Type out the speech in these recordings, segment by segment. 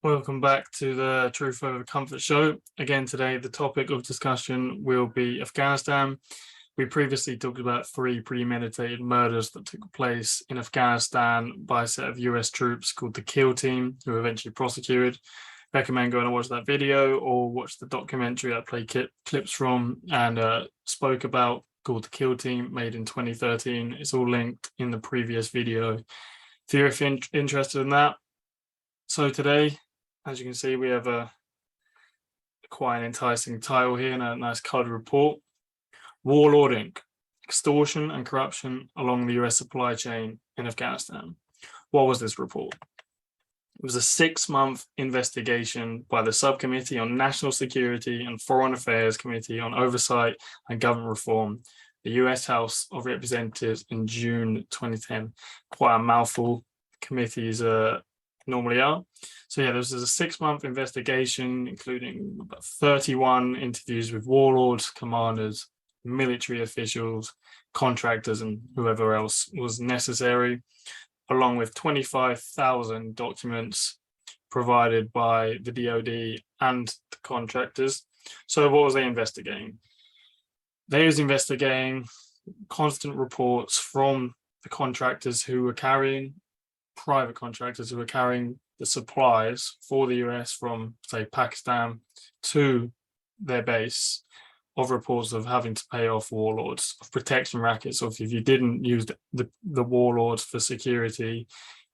Welcome back to the Truth Over Comfort show. Again, today the topic of discussion will be Afghanistan. We previously talked about 3 premeditated murders that took place in Afghanistan by a set of US troops called the Kill Team, who were eventually prosecuted. Recommend going and watch that video or watch the documentary I played clips from and spoke about, called the Kill Team, made in 2013. It's all linked in the previous video if you're interested in that. So today, as you can see, we have a quite an enticing title here and a nice coloured report. Warlord Inc. Extortion and corruption along the US supply chain in Afghanistan. What was this report? It was a 6-month investigation by the Subcommittee on National Security and Foreign Affairs Committee on Oversight and Government Reform, the US House of Representatives, in June 2010. Quite a mouthful. Committees normally are. So yeah, this is a 6-month investigation, including about 31 interviews with warlords, commanders, military officials, contractors, and whoever else was necessary, along with 25,000 documents provided by the DoD and the contractors. So what was they investigating? They was investigating constant reports from the contractors who were carrying, private contractors who were carrying the supplies for the US from, say, Pakistan to their base, of reports of having to pay off warlords, of protection rackets, of if you didn't use the warlords for security,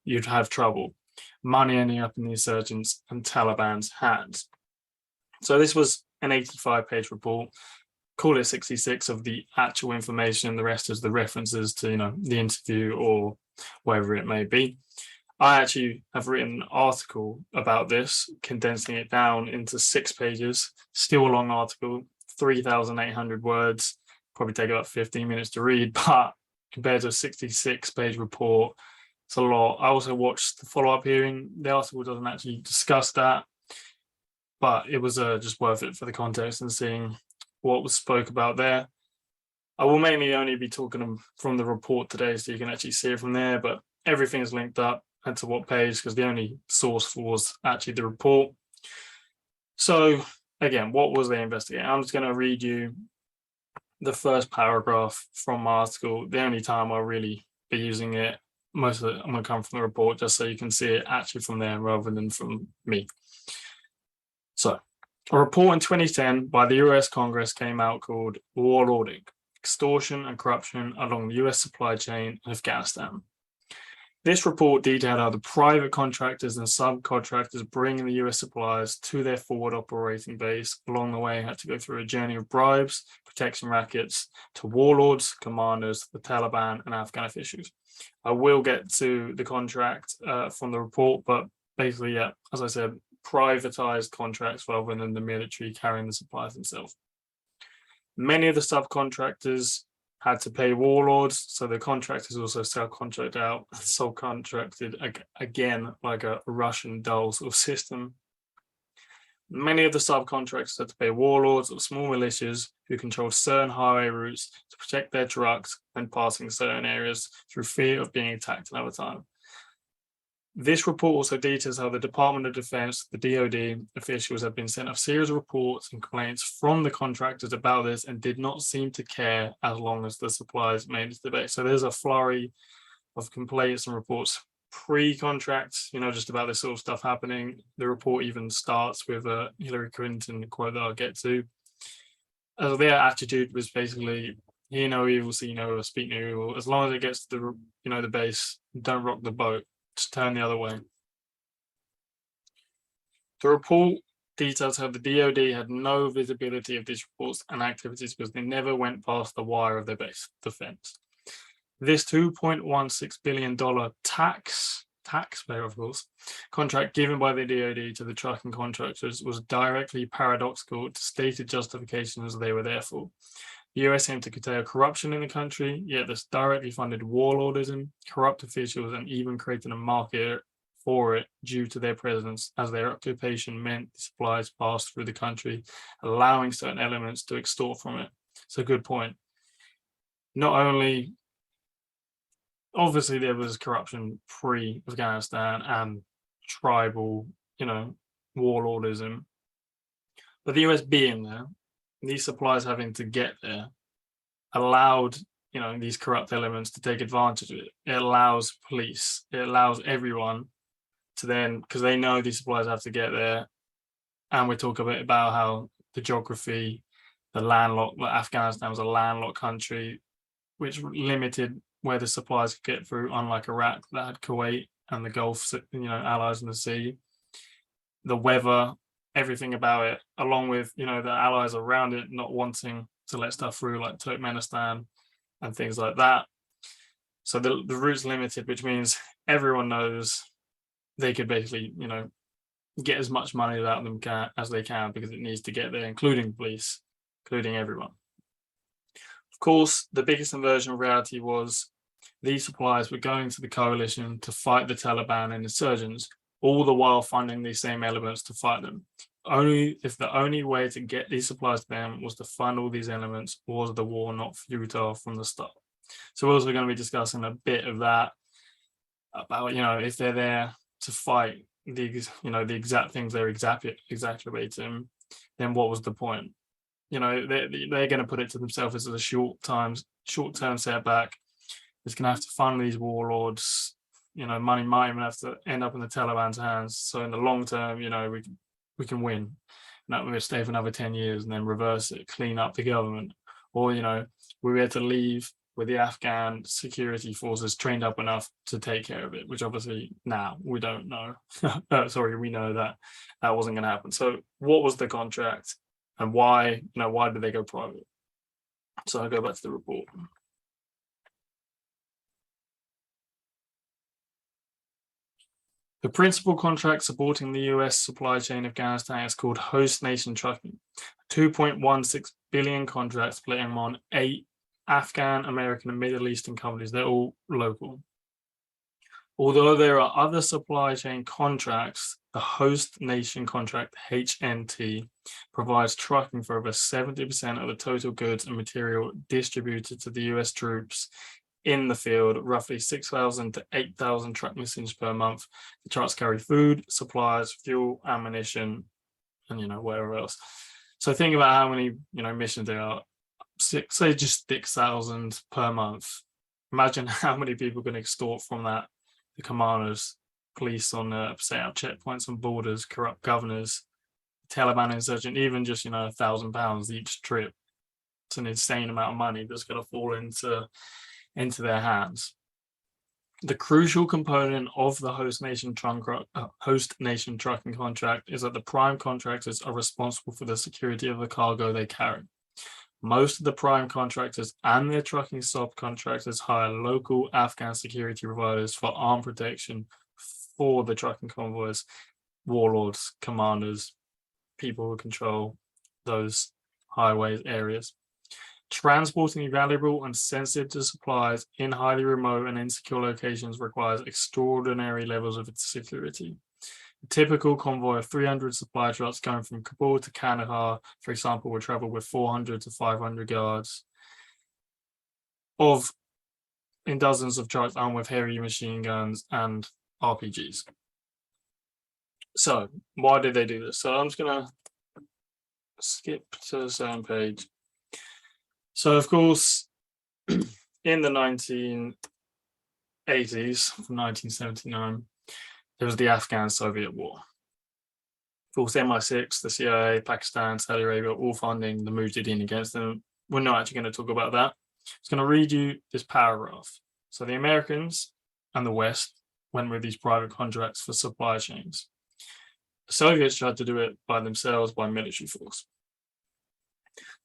you'd have trouble. Money ending up in the insurgents and Taliban's hands. So this was an 85-page report. Call it 66 of the actual information. The rest is the references to, the interview or wherever it may be. I actually have written an article about this, condensing it down into 6 pages, still a long article, 3,800 words, probably take about 15 minutes to read, but compared to a 66-page report, it's a lot. I also watched the follow-up hearing. The article doesn't actually discuss that, but it was just worth it for the context and seeing what was spoke about there. I will mainly only be talking from the report today, so you can actually see it from there, but everything is linked up and to what page, because the only source was actually the report. So again, what was they investigating? I'm just going to read you the first paragraph from my article. The only time I'll really be using it, most of it, I'm going to come from the report just so you can see it actually from there rather than from me. So, a report in 2010 by the US Congress came out called Warlord Inc. Extortion and Corruption along the US Supply Chain in Afghanistan. This report detailed how the private contractors and subcontractors bringing the US supplies to their forward operating base along the way had to go through a journey of bribes, protection rackets, to warlords, commanders, the Taliban, and Afghan officials. I will get to the contract from the report, but basically, yeah, as I said, privatized contracts rather than the military carrying the supplies themselves. Many of the subcontractors had to pay warlords, so the contractors also subcontracted again, like a Russian doll sort of system. Many of the subcontractors had to pay warlords or small militias who controlled certain highway routes to protect their trucks when passing certain areas through fear of being attacked another time. This report also details how the Department of Defense, the DoD officials have been sent a series of reports and complaints from the contractors about this and did not seem to care as long as the supplies made it to the base. So there's a flurry of complaints and reports pre-contract, just about this sort of stuff happening. The report even starts with a Hillary Clinton quote that I'll get to. Their attitude was basically, hear no evil, see no evil, speak no evil. As long as it gets to the base, don't rock the boat. Just turn the other way. The report details how the DoD had no visibility of these reports and activities because they never went past the wire of their base defense. This $2.16 billion taxpayer, of course, contract given by the DoD to the trucking contractors was directly paradoxical to stated justifications they were there for. The US aimed to curtail corruption in the country, yet this directly funded warlordism, corrupt officials, and even created a market for it due to their presence, as their occupation meant the supplies passed through the country, allowing certain elements to extort from it. It's a good point. Not only, obviously, there was corruption pre-Afghanistan and tribal warlordism. But the US being there, these supplies having to get there, allowed these corrupt elements to take advantage of it. It allows police, it allows everyone to then, because they know these supplies have to get there. And we talk a bit about how the geography, Afghanistan was a landlocked country, which limited where the supplies could get through, unlike Iraq that had Kuwait and the Gulf, allies in the sea. The weather, everything about it, along with the allies around it not wanting to let stuff through, like Turkmenistan and things like that. So the route's limited, which means everyone knows they could basically get as much money out of them as they can, because it needs to get there, including police, including everyone. Of course, the biggest inversion of reality was these supplies were going to the coalition to fight the Taliban and insurgents, all the while funding these same elements to fight them. If the only way to get these supplies to them was to fund all these elements, was the war not futile from the start? So we're also going to be discussing a bit of that, about if they're there to fight the exact things they're exacerbating, then what was the point? They're going to put it to themselves as a short-term setback. It's going to have to fund these warlords. Money might even have to end up in the Taliban's hands. So in the long term, we can win. And that we'll stay for another 10 years and then reverse it, clean up the government. Or, we're here to leave with the Afghan security forces trained up enough to take care of it, which obviously now we don't know. We know that wasn't going to happen. So what was the contract, and why did they go private? So I'll go back to the report. The principal contract supporting the US supply chain in Afghanistan is called Host Nation Trucking, a $2.16 billion contract splitting among 8 Afghan, American, and Middle Eastern companies. They're all local. Although there are other supply chain contracts, the Host Nation contract, HNT, provides trucking for over 70% of the total goods and material distributed to the US troops in the field, roughly 6,000 to 8,000 truck missions per month. The trucks carry food, supplies, fuel, ammunition, and whatever else. So think about how many missions there are. Say just 6,000 per month. Imagine how many people can extort from that. The commanders, police on say our checkpoints and borders, corrupt governors, Taliban insurgent, even just £1,000 each trip. It's an insane amount of money that's going to fall into their hands. The crucial component of the Host Nation trucking contract is that the prime contractors are responsible for the security of the cargo they carry. Most of the prime contractors and their trucking subcontractors hire local Afghan security providers for armed protection for the trucking convoys, warlords, commanders, people who control those highways areas. Transporting valuable and sensitive supplies in highly remote and insecure locations requires extraordinary levels of security. A typical convoy of 300 supply trucks going from Kabul to Kandahar, for example, will travel with 400 to 500 guards in dozens of trucks armed with heavy machine guns and RPGs. So why did they do this? So I'm just going to skip to the same page. So, of course, in the 1980s, from 1979, there was the Afghan-Soviet War. Of course, MI6, the CIA, Pakistan, Saudi Arabia, all funding the Mujahideen against them. We're not actually going to talk about that. I'm just going to read you this paragraph. So the Americans and the West went with these private contracts for supply chains. The Soviets tried to do it by themselves by military force.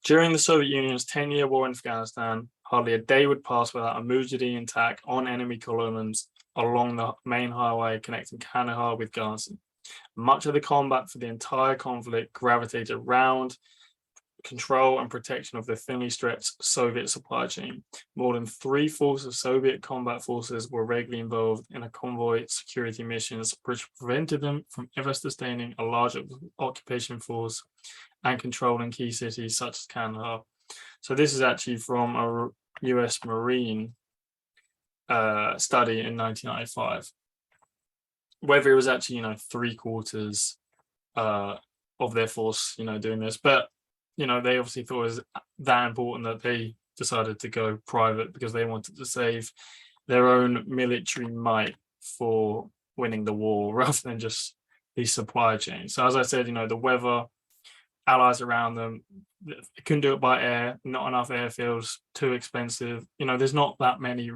During the Soviet Union's 10-year war in Afghanistan, hardly a day would pass without a Mujahideen attack on enemy columns along the main highway connecting Kandahar with Ghazni. Much of the combat for the entire conflict gravitated around control and protection of the thinly stretched Soviet supply chain. More than 3/4 of Soviet combat forces were regularly involved in a convoy security missions, which prevented them from ever sustaining a large occupation force and controlling key cities such as Kandahar. So this is actually from a US Marine study in 1995. whether it was actually, 3/4 of their force, doing this. But, they obviously thought it was that important that they decided to go private because they wanted to save their own military might for winning the war rather than just these supply chains. So as I said, the weather, allies around them, they couldn't do it by air, not enough airfields, too expensive. There's not that many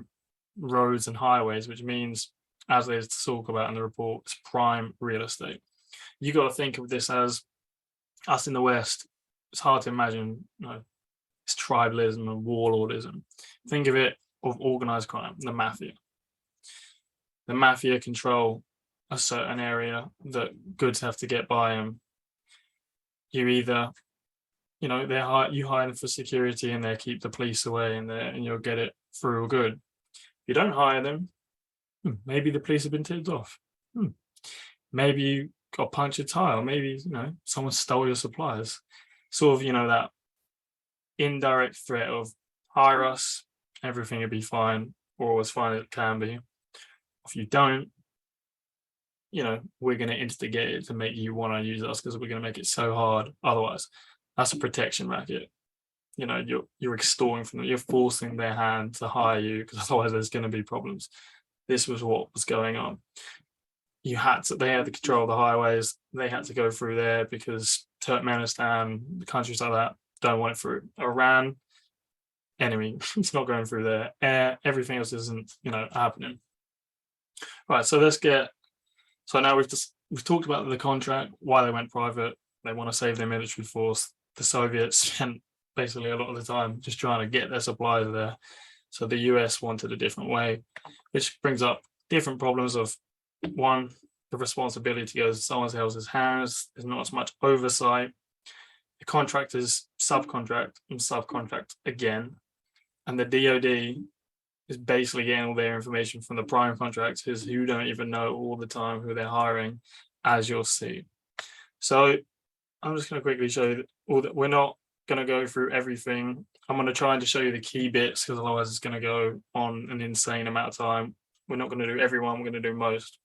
roads and highways, which means, as there's talk about in the report, it's prime real estate. You got to think of this as us in the West. It's hard to imagine, it's tribalism and warlordism. Think of it of organized crime, the mafia. The mafia control a certain area that goods have to get by them. You either, you hire them for security and they keep the police away and you'll get it through or good. If you don't hire them, maybe the police have been tipped off. Maybe you got punched a tile. Maybe, someone stole your supplies. Sort of, that indirect threat of hire us, everything will be fine, or as fine as it can be. If you don't, we're going to instigate it to make you want to use us because we're going to make it so hard. Otherwise, that's a protection racket. You're extorting from them. You're forcing their hand to hire you because otherwise there's going to be problems. This was what was going on. They had to control the highways. They had to go through there because Turkmenistan, countries like that, don't want it through. Iran, enemy, it's not going through there. Everything else isn't, happening. Right, so so now we've talked about the contract, why they went private. They want to save their military force. The Soviets spent basically a lot of the time just trying to get their supplies there. So the US wanted a different way, which brings up different problems of, one, the responsibility goes in someone else's hands. There's not as much oversight. The contractors subcontract again. And the DoD is basically getting all their information from the prime contractors who don't even know all the time who they're hiring, as you'll see. So I'm just going to quickly show you all that. We're not going to go through everything. I'm going to try and just show you the key bits because otherwise it's going to go on an insane amount of time. We're not going to do everyone, we're going to do most.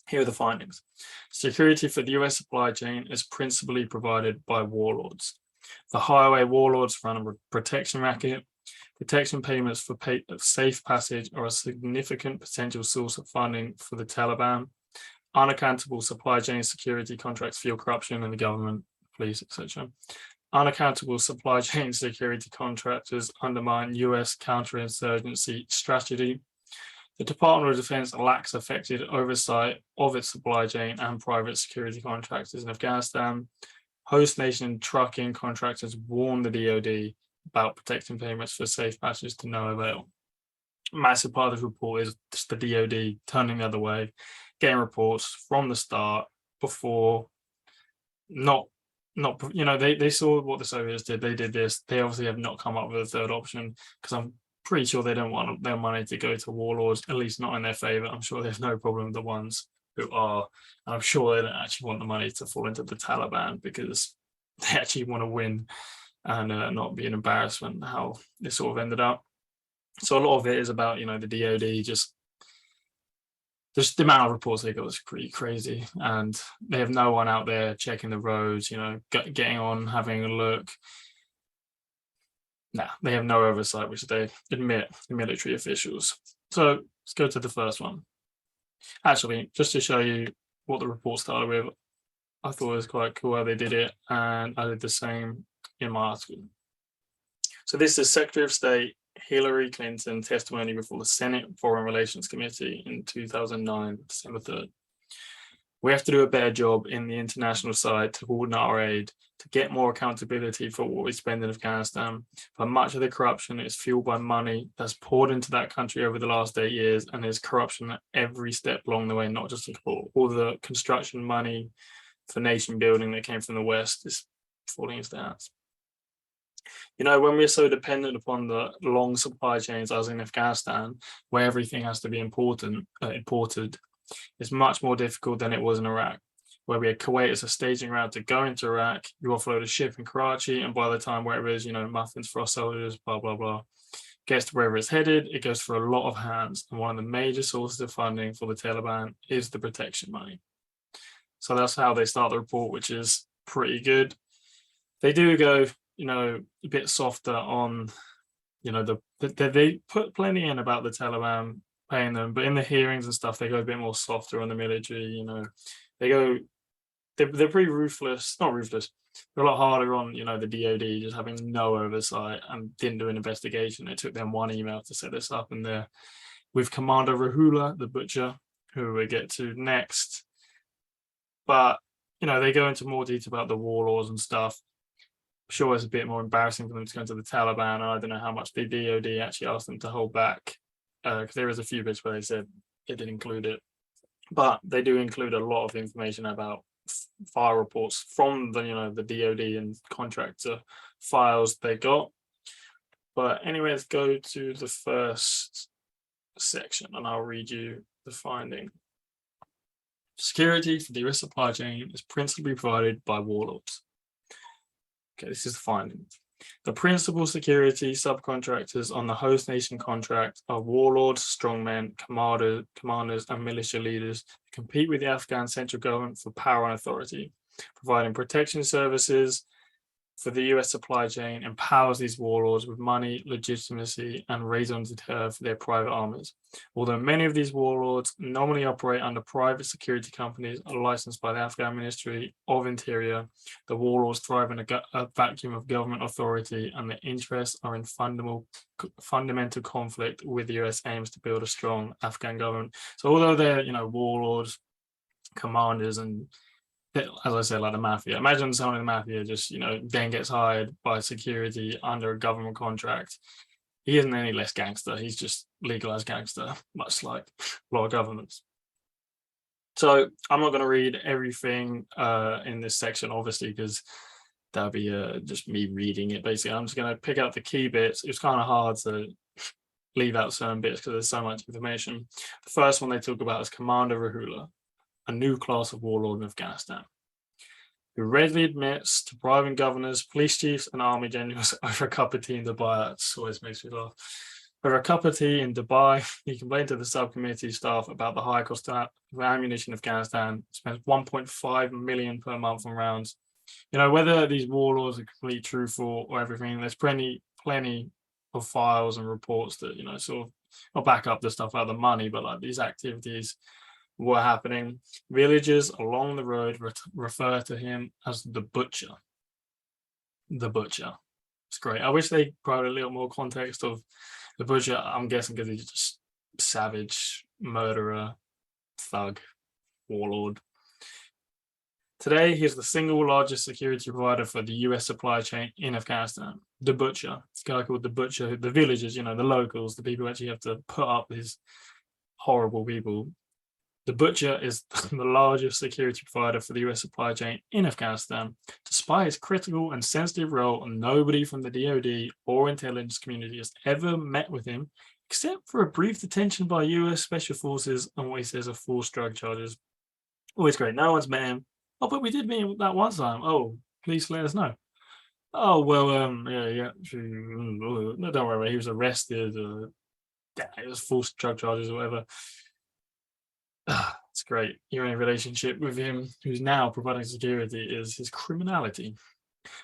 Here are the findings. Security for the US supply chain is principally provided by warlords. The highway warlords run a protection racket. Protection payments for safe passage are a significant potential source of funding for the Taliban. Unaccountable supply chain security contracts fuel corruption in the government, police, etc. Unaccountable supply chain security contractors undermine US counterinsurgency strategy. The Department of Defense lacks effective oversight of its supply chain and private security contractors in Afghanistan. Host nation trucking contractors warn the DoD about protecting payments for safe passage to no avail. Massive part of the report is just the DoD turning the other way, getting reports from the start before they saw what the Soviets did. They did this. They obviously have not come up with a third option because I'm pretty sure they don't want their money to go to warlords, at least not in their favor. I'm sure there's no problem with the ones who are, and I'm sure they don't actually want the money to fall into the Taliban because they actually want to win and not be an embarrassment how this sort of ended up. So a lot of it is about, the DoD just the amount of reports they got was pretty crazy, and they have no one out there checking the roads, getting on, having a look. Nah, they have no oversight, which they admit, the military officials. So let's go to the first one. Actually, just to show you what the report started with, I thought it was quite cool how they did it, and I did the same in my article. So this is Secretary of State Hillary Clinton testimony before the Senate Foreign Relations Committee in 2009, December 3rd. We have to do a better job in the international side to coordinate our aid, to get more accountability for what we spend in Afghanistan. But much of the corruption is fueled by money that's poured into that country over the last 8 years, and there's corruption at every step along the way, not just in all the construction money for nation building that came from the West is falling into their hands. When we're so dependent upon the long supply chains as in Afghanistan, where everything has to be imported, it's much more difficult than it was in Iraq, where we had Kuwait as a staging route to go into Iraq. You offload a ship in Karachi, and by the time wherever it is, muffins for our soldiers, blah, blah, blah. gets to wherever it's headed, it goes through a lot of hands. And one of the major sources of funding for the Taliban is the protection money. So that's how they start the report, which is pretty good. They do go, a bit softer on, they put plenty in about the Taliban paying them, but in the hearings and stuff, they go a bit more softer on the military. They're pretty ruthless, not ruthless. They're a lot harder on, the DoD just having no oversight and didn't do an investigation. It took them one email to set this up, and they're with Commander Rahula, the butcher, who we'll get to next. But, they go into more detail about the warlords and stuff. I'm sure it's a bit more embarrassing for them to go into the Taliban, and I don't know how much the DoD actually asked them to hold back, because there is a few bits where they said it didn't include it. But they do include a lot of information about file reports from the DoD and contractor files they got. But anyway, let's go to the first section and I'll read you the finding. Security for the US supply chain is principally provided by warlords. Okay, this is the finding. The principal security subcontractors on the host nation contract are warlords, strongmen, commanders, and militia leaders who compete with the Afghan central government for power and authority, providing protection services for the US supply chain, empowers these warlords with money, legitimacy, and raison d'etre for their private armies. Although many of these warlords normally operate under private security companies licensed by the Afghan Ministry of Interior, the warlords thrive in a vacuum of government authority, and their interests are in fundamental conflict with the US aims to build a strong Afghan government. So although they're, warlords, commanders, and as I said, like the mafia. Imagine someone in the mafia just, then gets hired by security under a government contract. He isn't any less gangster. He's just legalized gangster, much like a lot of governments. So I'm not going to read everything in this section, obviously, because that'll be just me reading it. Basically, I'm just going to pick out the key bits. It was kind of hard to leave out certain bits because there's so much information. The first one they talk about is Commander Rahula, a new class of warlord in Afghanistan, who readily admits to bribing governors, police chiefs, and army generals over a cup of tea in Dubai. That always makes me laugh. Over a cup of tea in Dubai, he complained to the subcommittee staff about the high cost of ammunition in Afghanistan, spends 1.5 million per month on rounds. Whether these warlords are completely truthful or everything, there's plenty of files and reports that, sort of, not back up the stuff about the money, but like these activities were happening. Villagers along the road refer to him as the butcher. The butcher. It's great. I wish they provided a little more context of the butcher. I'm guessing because he's just savage, murderer, thug, warlord. Today, he's the single largest security provider for the US supply chain in Afghanistan. The butcher. This guy called the butcher. The villagers, the locals, the people who actually have to put up with these horrible people. The butcher is the largest security provider for the US supply chain in Afghanistan. Despite his critical and sensitive role, nobody from the DoD or intelligence community has ever met with him, except for a brief detention by US Special Forces on what he says are false drug charges. Always great. No one's met him. Oh, but we did meet him that one time. Oh, please let us know. Oh, well, yeah. No, don't worry. He was arrested. It was false drug charges or whatever. It's great. Your only relationship with him, who's now providing security, is his criminality.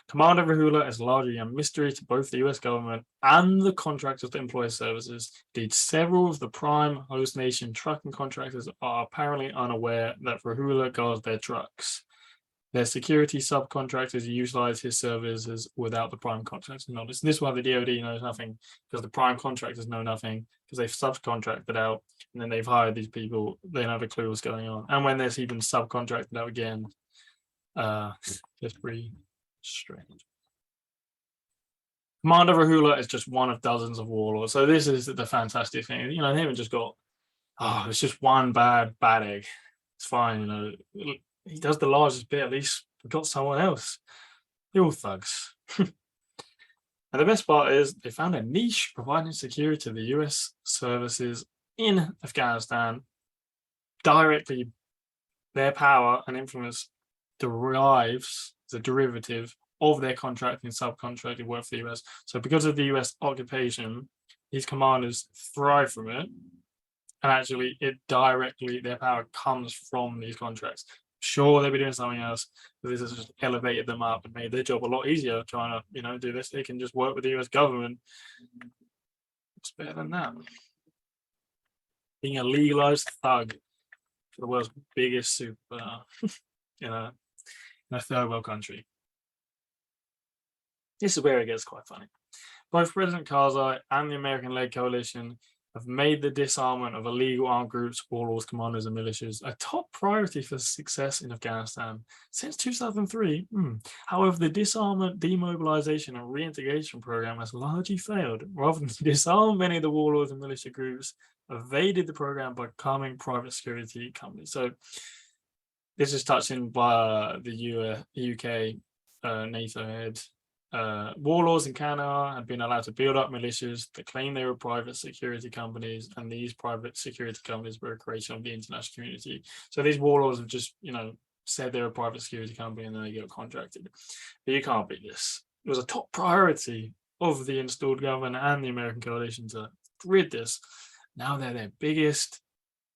Commander Rahula is largely a mystery to both the US government and the contractors that employ services. Indeed, several of the prime host nation trucking contractors are apparently unaware that Rahula guards their trucks. Their security subcontractors utilize his services without the prime contractors' knowledge. This is why the DoD knows nothing, because the prime contractors know nothing, because they've subcontracted out and then they've hired these people. They don't have a clue what's going on. And when there's even subcontracted out again, it's pretty strange. Commander Rahula is just one of dozens of warlords. So this is the fantastic thing. They haven't just got, it's just one bad egg. It's fine, He does the largest bit, at least we've got someone else. They're all thugs. And the best part is they found a niche providing security to the US services in Afghanistan. Directly, their power and influence derives, the derivative of their contracting and subcontracting work for the US. So because of the US occupation, these commanders thrive from it, and actually their power comes from these contracts. Sure, they'll be doing something else, but this has just elevated them up and made their job a lot easier trying to, do this. They can just work with the US government. What's better than that? Being a legalized thug for the world's biggest super, in a third world country. This is where it gets quite funny. Both President Karzai and the American-led coalition have made the disarmament of illegal armed groups, warlords, commanders, and militias a top priority for success in Afghanistan since 2003. However, the disarmament, demobilization, and reintegration program has largely failed. Rather than disarm many of the warlords and militia groups, evaded the program by calming private security companies. So this is touching by the UK NATO head. Warlords in Canada had been allowed to build up militias that claimed they were private security companies, and these private security companies were a creation of the international community. So these warlords have just, said they're a private security company and then they get contracted. But you can't beat this. It was a top priority of the installed government and the American coalition to rid this. Now they're their biggest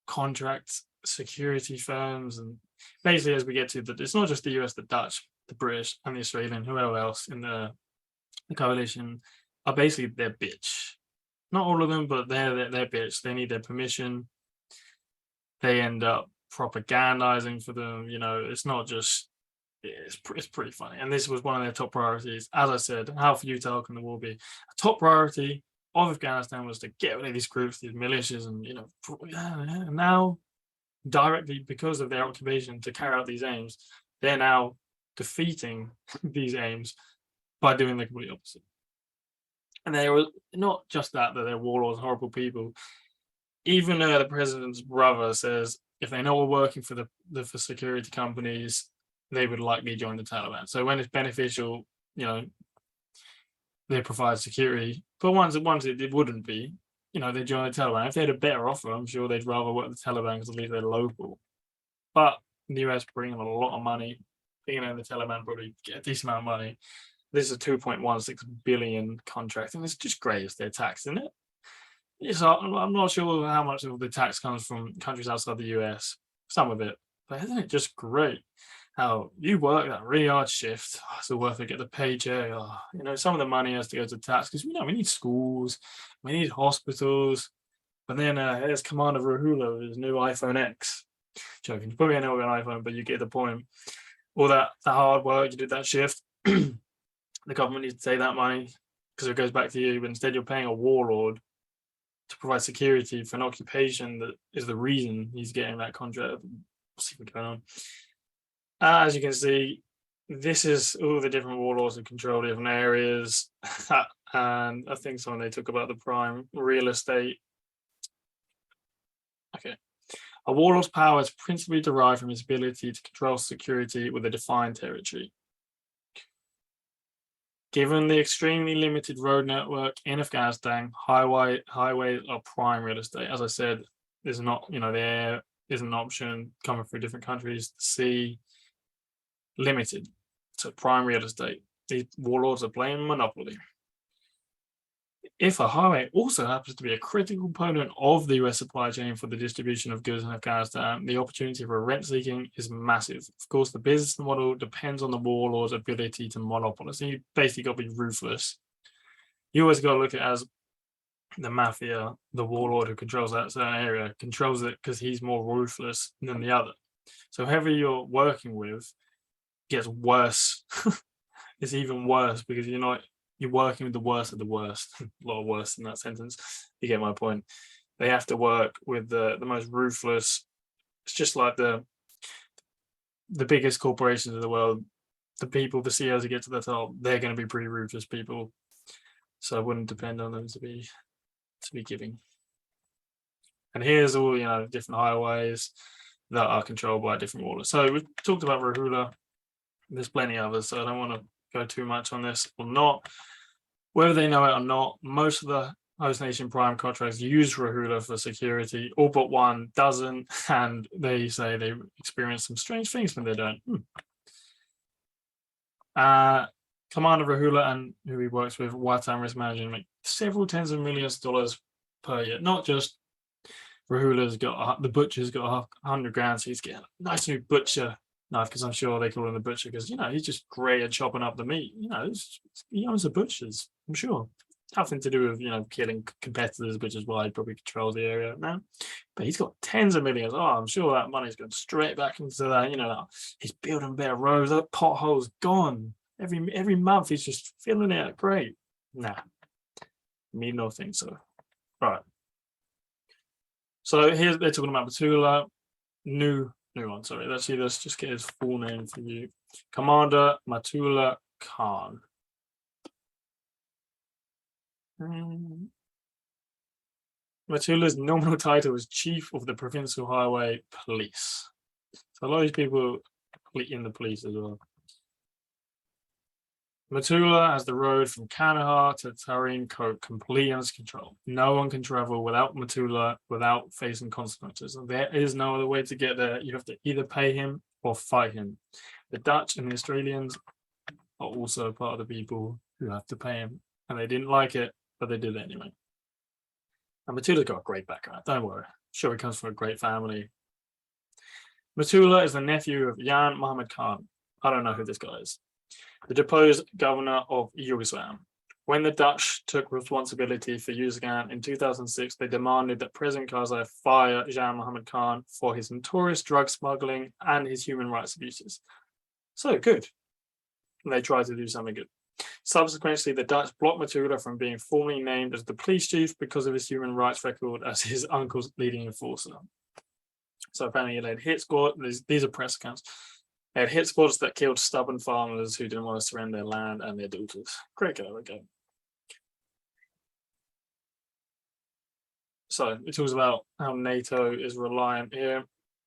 contract security firms, and basically, as we get to that, it's not just the US, the Dutch, the British, and the Australian, whoever else in the coalition are basically their bitch. Not all of them, but they're their bitch. They need their permission. They end up propagandizing for them. It's not just. It's pretty funny. And this was one of their top priorities. As I said, how futile can the war be? A top priority of Afghanistan was to get rid of these groups, these militias, and now, directly because of their occupation to carry out these aims, they're now defeating these aims by doing the complete opposite. And they were not just that they're warlords, horrible people. Even the president's brother says if they're not working for for security companies, they would likely join the Taliban. So when it's beneficial, they provide security. But once it wouldn't be, they join the Taliban. If they had a better offer, I'm sure they'd rather work with the Taliban because at least they're local. But the US bring them a lot of money. The Taliban probably get a decent amount of money. This is a 2.16 billion contract, and it's just great if they're taxed in it. I'm not sure how much of the tax comes from countries outside the US. Some of it, but isn't it just great how you work that really hard shift? It's worth it. Get the paycheck. Some of the money has to go to tax because we need schools, we need hospitals. But then there's Commander Rahula with his new iPhone X. Joking, you probably know an iPhone, but you get the point. All that hard work, you did that shift. The government needs to take that money because it goes back to you, but instead you're paying a warlord to provide security for an occupation that is the reason he's getting that contract. We'll see what's going on. As you can see, this is all the different warlords that control different areas. And I think someone they talk about the prime real estate. Okay. A warlord's power is principally derived from his ability to control security with a defined territory. Given the extremely limited road network in Afghanistan, highways are prime real estate. As I said, there's not, there is an option coming through different countries. The sea, limited to prime real estate. These warlords are playing monopoly. If a highway also happens to be a critical component of the US supply chain for the distribution of goods in Afghanistan, the opportunity for rent seeking is massive. Of course, the business model depends on the warlord's ability to monopolize. So you basically got to be ruthless. You always got to look at it as the mafia, the warlord who controls that certain area, controls it because he's more ruthless than the other. So whoever you're working with gets worse. It's even worse because you're working with the worst of the worst. A lot worse in that sentence. You get my point. They have to work with the most ruthless. It's just like the biggest corporations in the world. The people, the CEOs who get to the top, they're going to be pretty ruthless people. So I wouldn't depend on them to be giving. And here's all different highways that are controlled by different warlords. So we've talked about Rahula. There's plenty of others, so I don't want to go too much on this or not. Whether they know it or not, most of the host nation prime contracts use Rahula for security. All but one doesn't, and they say they experience some strange things when they don't. Commander Rahula and who he works with, Wartime Risk Management, make several tens of millions of dollars per year. Not just Rahula's got the butcher's got 100 grand, so he's getting a nice new butcher knife because I'm sure they call him the butcher because he's just great at chopping up the meat. He owns the butchers, I'm sure. Nothing to do with killing competitors, which is why he probably controls the area now. But he's got tens of millions. Oh, I'm sure that money's going straight back into that. He's building better roads. That pothole's gone. Every month he's just filling it out. Great. Nah, me not think so. Right. So here they're talking about Batula, new one. Sorry, let's just get his full name for you. Commander Matula Khan. Matula's nominal title is Chief of the Provincial Highway Police. So a lot of these people in the police as well. Matula has the road from Kandahar to Tarin Kot completely under control. No one can travel without Matula without facing consequences. There is no other way to get there. You have to either pay him or fight him. The Dutch and the Australians are also part of the people who have to pay him. And they didn't like it, but they did it anyway. And Matula's got a great background. Don't worry. Sure, he comes from a great family. Matula is the nephew of Jan Mohammed Khan. I don't know who this guy is. The deposed governor of Uzbekistan. When the Dutch took responsibility for Uzbekistan in 2006, they demanded that President Karzai fire Jan Mohammed Khan for his notorious drug smuggling and his human rights abuses. So good. And they tried to do something good. Subsequently, the Dutch blocked Matula from being formally named as the police chief because of his human rights record as his uncle's leading enforcer. So apparently they had hit squad. These are press accounts. They had hit squads that killed stubborn farmers who didn't want to surrender their land and their daughters. Great guy, okay. So it talks about how NATO is reliant here.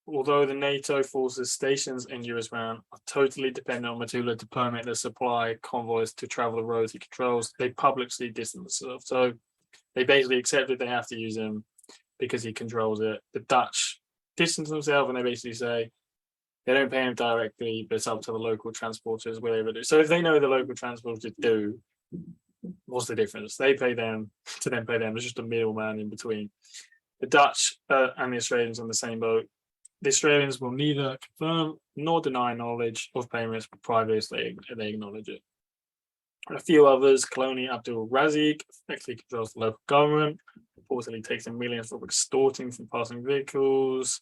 Although the NATO forces stations in Uzbekistan are totally dependent on Matula to permit the supply convoys to travel the roads he controls, they publicly distance themselves. So they basically accepted they have to use him because he controls it. The Dutch distance themselves and they basically say they don't pay him directly, but it's up to the local transporters, whatever they do. So if they know the local transporters do, what's the difference? They pay them to then pay them. There's just a middleman in between. The Dutch and the Australians on the same boat. The Australians will neither confirm nor deny knowledge of payments, but privately they acknowledge it. And a few others, Colonel Abdul Razik, effectively controls the local government, reportedly takes in millions for extorting from passing vehicles.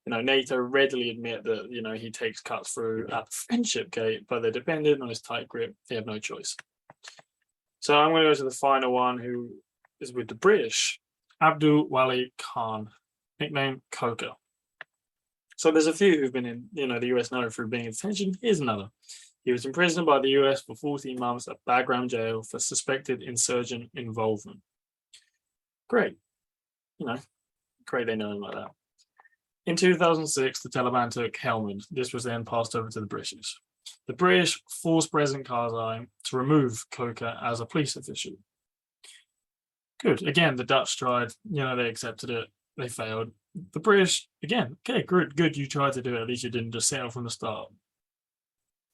NATO readily admit that, he takes cuts through at the friendship gate, but they're dependent on his tight grip. They have no choice. So I'm going to go to the final one, who is with the British, Abdul Wali Khan, nicknamed Coca. So there's a few who've been in, the US know through being in detention. Here's another. He was imprisoned by the US for 14 months at Bagram jail for suspected insurgent involvement. Great. Great they know him like that. In 2006, the Taliban took Helmand. This was then passed over to the British. The British forced President Karzai to remove Coca as a police official. Good. Again, the Dutch tried. They accepted it. They failed. The British, again, okay, good. You tried to do it. At least you didn't just settle from the start.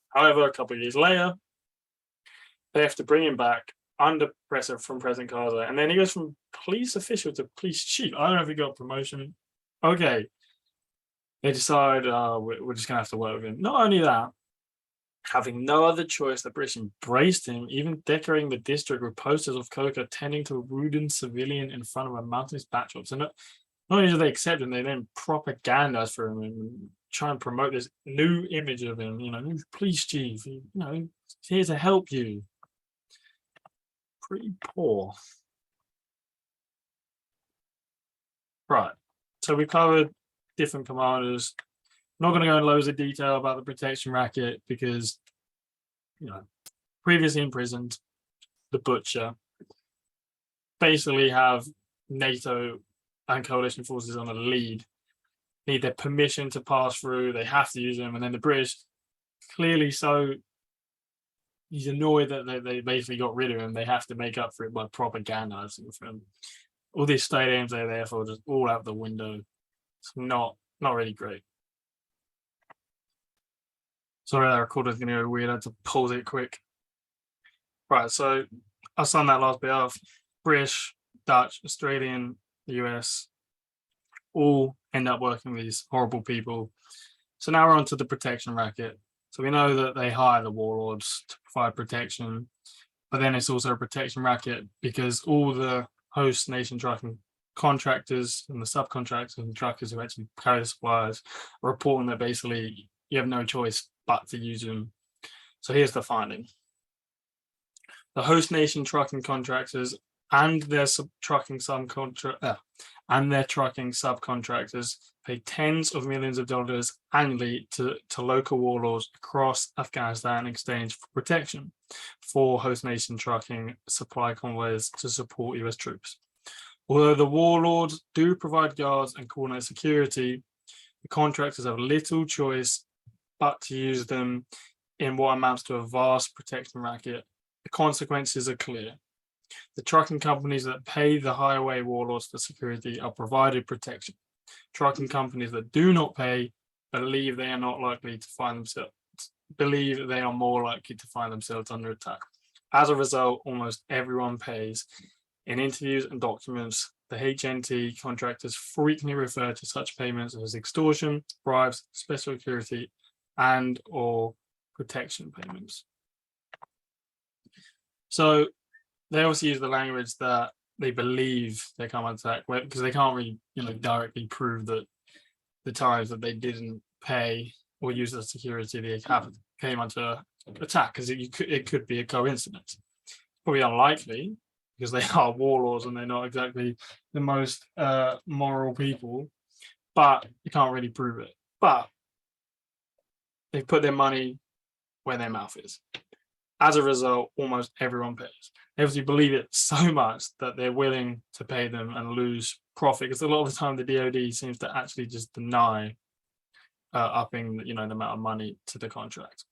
However, a couple of years later, they have to bring him back under pressure from President Karzai. And then he goes from police official to police chief. I don't know if he got a promotion. Okay. They decide, we're just going to have to work with him. Not only that, having no other choice, the British embraced him, even decorating the district with posters of Coca tending to a wounded civilian in front of a mountainous backdrop. So not only do they accept him, they then propagandize for him and try and promote this new image of him, new police chief, he's here to help you. Pretty poor. Right. So we covered different commanders. I'm not going to go in loads of detail about the protection racket because, previously imprisoned, the butcher, basically have NATO and coalition forces on a lead, need their permission to pass through, they have to use them, and then the British, clearly so, he's annoyed that they basically got rid of him, they have to make up for it by propagandizing for him. All these stadiums they're there for just all out the window. It's not really great. Sorry, that recorder's going to go weird. I had to pause it quick. Right, so I'll sum that last bit off. British, Dutch, Australian, the US all end up working with these horrible people. So now we're on to the protection racket. So we know that they hire the warlords to provide protection, but then it's also a protection racket because all the host nation trucking contractors and the subcontractors and the truckers who actually carry the supplies are reporting that basically you have no choice but to use them. So here's the finding. The host nation trucking contractors and their trucking subcontractors pay tens of millions of dollars annually to local warlords across Afghanistan in exchange for protection for host nation trucking supply convoys to support US troops. Although the warlords do provide guards and coordinate security, the contractors have little choice but to use them in what amounts to a vast protection racket. The consequences are clear. The trucking companies that pay the highway warlords for security are provided protection. Trucking companies that do not pay believe they are more likely to find themselves under attack. As a result, almost everyone pays. In interviews and documents, the HNT contractors frequently refer to such payments as extortion, bribes, special security, and or protection payments. So they also use the language that they believe they come under attack because they can't really, directly prove that the times that they didn't pay or use the security they came under attack, because it could be a coincidence. Probably unlikely because they are warlords and they're not exactly the most moral people, but you can't really prove it. But they put their money where their mouth is. As a result, almost everyone pays. They obviously believe it so much that they're willing to pay them and lose profit, because a lot of the time the DoD seems to actually just deny upping the amount of money to the contract.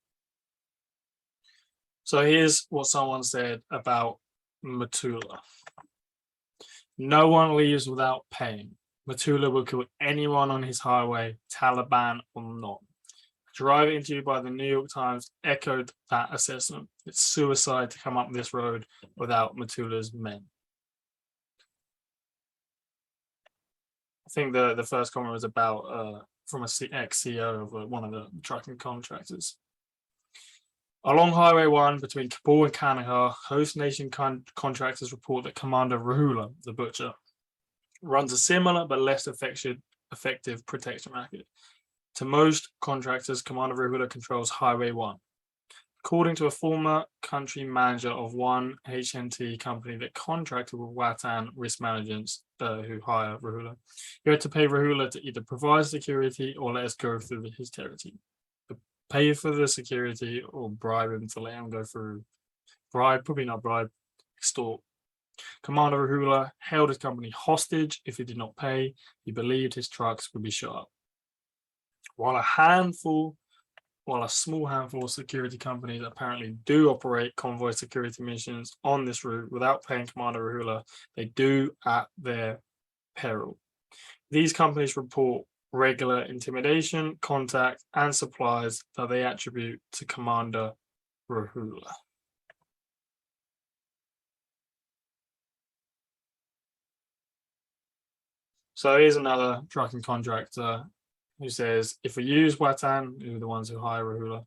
So here's what someone said about Matula. No one leaves without paying. Matula will kill anyone on his highway, Taliban or not. A driver interviewed by the New York Times echoed that assessment. It's suicide to come up this road without Matula's men. I think the first comment was about from a ex-CEO of one of the trucking contractors. Along Highway 1 between Kabul and Kandahar, host nation contractors report that Commander Rahula, the butcher, runs a similar but less effective protection racket. To most contractors, Commander Rahula controls Highway 1. According to a former country manager of one HNT company that contracted with Watan Risk Managers, who hire Rahula, you had to pay Rahula to either provide security or let us go through his territory. Pay for the security or bribe him to let him go through. Bribe, probably not bribe, extort. Commander Rahula held his company hostage if he did not pay. He believed his trucks would be shot up. While a small handful of security companies apparently do operate convoy security missions on this route without paying Commander Rahula, they do at their peril. These companies report regular intimidation, contact, and supplies that they attribute to Commander Rahula. So here's another trucking contractor who says, if we use Watan, who are the ones who hire Rahula,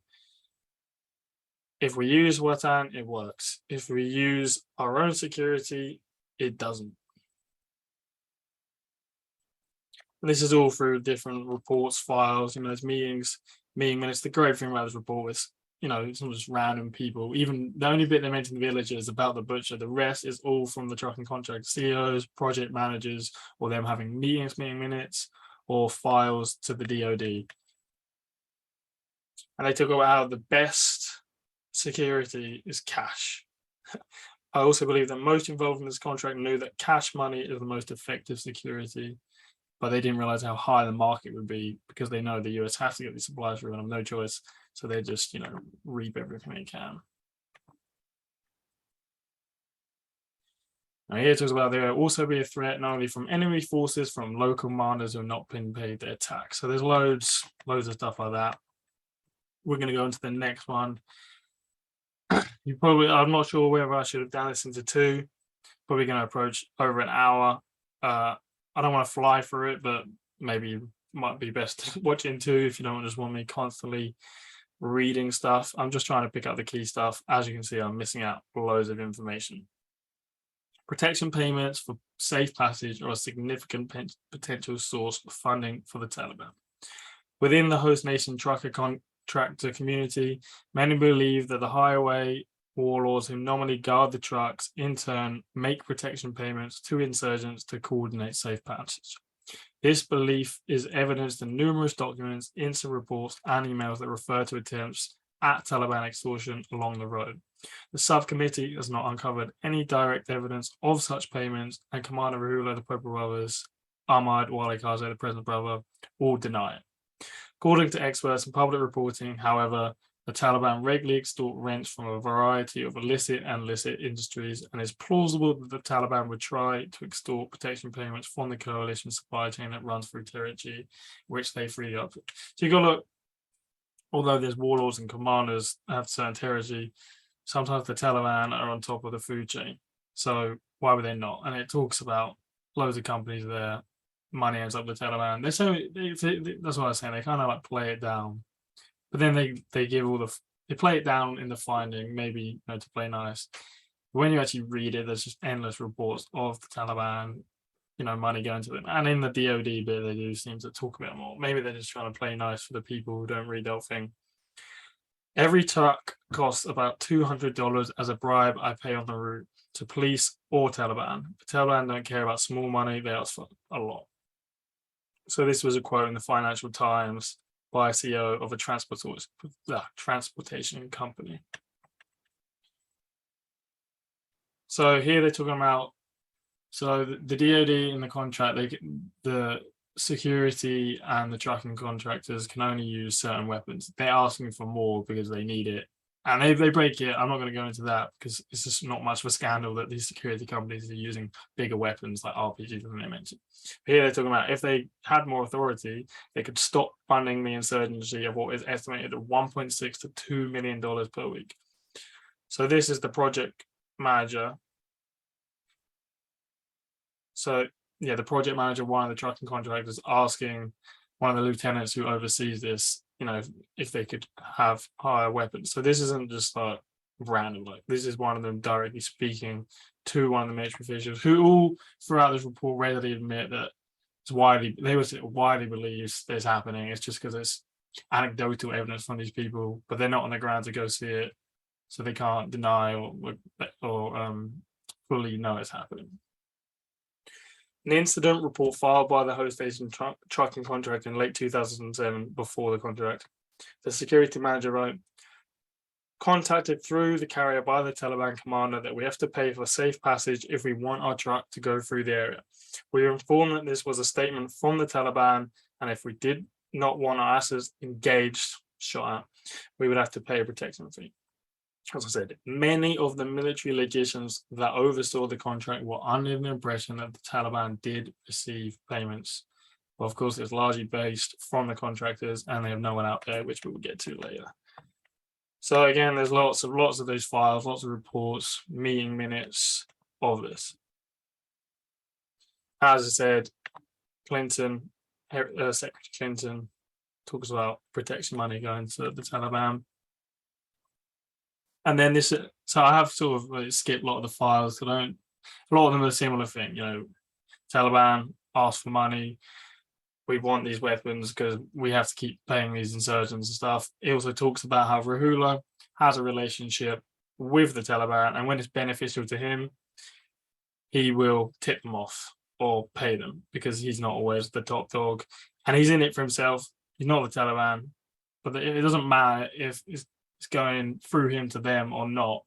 if we use Watan, it works. If we use our own security, it doesn't. And this is all through different reports, files, there's meeting minutes. The great thing about this report is, it's not just random people. Even the only bit they mention in the village is about the butcher. The rest is all from the trucking contract CEOs, project managers, or them having meeting minutes, or files to the DoD. And they talk about how the best security is cash. I also believe that most involved in this contract knew that cash money is the most effective security, but they didn't realize how high the market would be because they know the US has to get these supplies through and have no choice. So they just, reap everything they can. Now here it talks about there will also be a threat not only from enemy forces, from local commanders who have not been paid their tax. So there's loads of stuff like that. We're going to go into the next one. I'm not sure whether I should have done this into two. Probably going to approach over an hour. I don't want to fly through it, but maybe might be best to watch into if you don't just want me constantly reading stuff. I'm just trying to pick up the key stuff. As you can see, I'm missing out loads of information. Protection payments for safe passage are a significant potential source of funding for the Taliban. Within the host nation trucker contractor community, many believe that the highway warlords who normally guard the trucks in turn make protection payments to insurgents to coordinate safe passage. This belief is evidenced in numerous documents, incident reports, and emails that refer to attempts at Taliban extortion along the road. The subcommittee has not uncovered any direct evidence of such payments, and Commander Rahula, the Purple Brothers, Ahmad Wali Karzai, the President Brother, all deny it. According to experts and public reporting, however, the Taliban regularly extort rents from a variety of illicit and licit industries, and it's plausible that the Taliban would try to extort protection payments from the coalition supply chain that runs through territory, which they freely up. So you got to look, although there's warlords and commanders have certain territory, sometimes the Taliban are on top of the food chain. So why would they not? And it talks about loads of companies there, money ends up with the Taliban. That's what I was saying. They kind of like play it down. But then they give they play it down in the finding, maybe to play nice. But when you actually read it, there's just endless reports of the Taliban, money going to them. And in the DoD bit, they do seem to talk a bit more. Maybe they're just trying to play nice for the people who don't read the whole thing. Every truck costs about $200 as a bribe I pay on the route to police or Taliban. The Taliban don't care about small money, they ask for a lot. So this was a quote in the Financial Times by a CEO of a transportation company. So here they're talking about, so the DoD in the contract, the security and the trucking contractors can only use certain weapons. They're asking for more because they need it. And they break it. I'm not going to go into that because it's just not much of a scandal that these security companies are using bigger weapons like RPGs, than they mentioned. But here they're talking about if they had more authority, they could stop funding the insurgency of what is estimated at $1.6 to $2 million per week. So this is the project manager. So yeah, the project manager, one of the trucking contractors, asking one of the lieutenants who oversees this, if they could have higher weapons. So this isn't just like random, like this is one of them directly speaking to one of the military officials who all throughout this report readily admit that it's widely believes this happening. It's just because it's anecdotal evidence from these people, but they're not on the ground to go see it, so they can't deny or fully know it's happening. An incident report filed by the host station trucking contract in late 2007 before the contract. The security manager wrote, contacted through the carrier by the Taliban commander that we have to pay for safe passage if we want our truck to go through the area. We were informed that this was a statement from the Taliban, and if we did not want our asses engaged, shot at, we would have to pay a protection fee. As I said, many of the military logicians that oversaw the contract were under the impression that the Taliban did receive payments. Well, of course, it's largely based from the contractors, and they have no one out there, which we will get to later. So again, there's lots of those files, lots of reports, meeting minutes of this. As I said, Clinton, Secretary Clinton, talks about protection money going to the Taliban. And then this, so I have sort of skipped a lot of the files. A lot of them are a similar thing. Taliban ask for money. We want these weapons because we have to keep paying these insurgents and stuff. It also talks about how Rahula has a relationship with the Taliban, and when it's beneficial to him, he will tip them off or pay them because he's not always the top dog, and he's in it for himself. He's not the Taliban, but it doesn't matter if it's going through him to them or not.